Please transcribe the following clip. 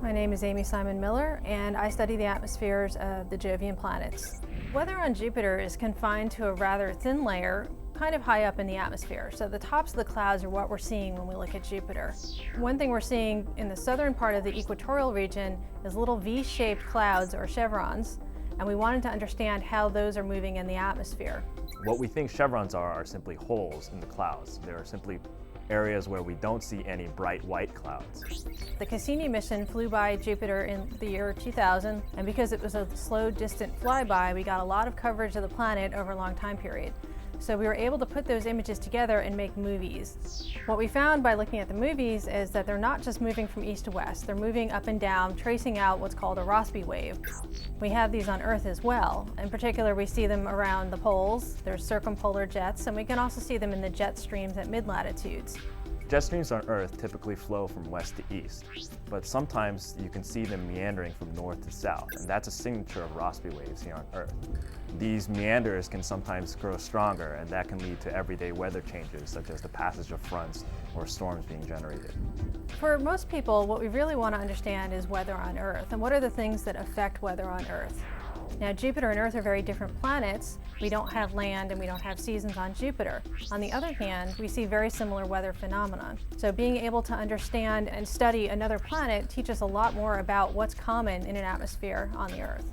My name is Amy Simon Miller, and I study the atmospheres of the Jovian planets. Weather on Jupiter is confined to a rather thin layer, kind of high up in the atmosphere. So the tops of the clouds are what we're seeing when we look at Jupiter. One thing we're seeing in the southern part of the equatorial region is little V-shaped clouds or chevrons, and we wanted to understand how those are moving in the atmosphere. What we think chevrons are simply holes in the clouds. They are simply areas where we don't see any bright white clouds. The Cassini mission flew by Jupiter in the year 2000, and because it was a slow, distant flyby, we got a lot of coverage of the planet over a long time period. So we were able to put those images together and make movies. What we found by looking at the movies is that they're not just moving from east to west, they're moving up and down, tracing out what's called a Rossby wave. We have these on Earth as well. In particular, we see them around the poles, there's circumpolar jets, and we can also see them in the jet streams at mid-latitudes. Jet streams on Earth typically flow from west to east, but sometimes you can see them meandering from north to south, and that's a signature of Rossby waves here on Earth. These meanders can sometimes grow stronger, and that can lead to everyday weather changes, such as the passage of fronts or storms being generated. For most people, what we really want to understand is weather on Earth, and what are the things that affect weather on Earth. Now, Jupiter and Earth are very different planets. We don't have land and we don't have seasons on Jupiter. On the other hand, we see very similar weather phenomenon. So being able to understand and study another planet teaches us a lot more about what's common in an atmosphere on the Earth.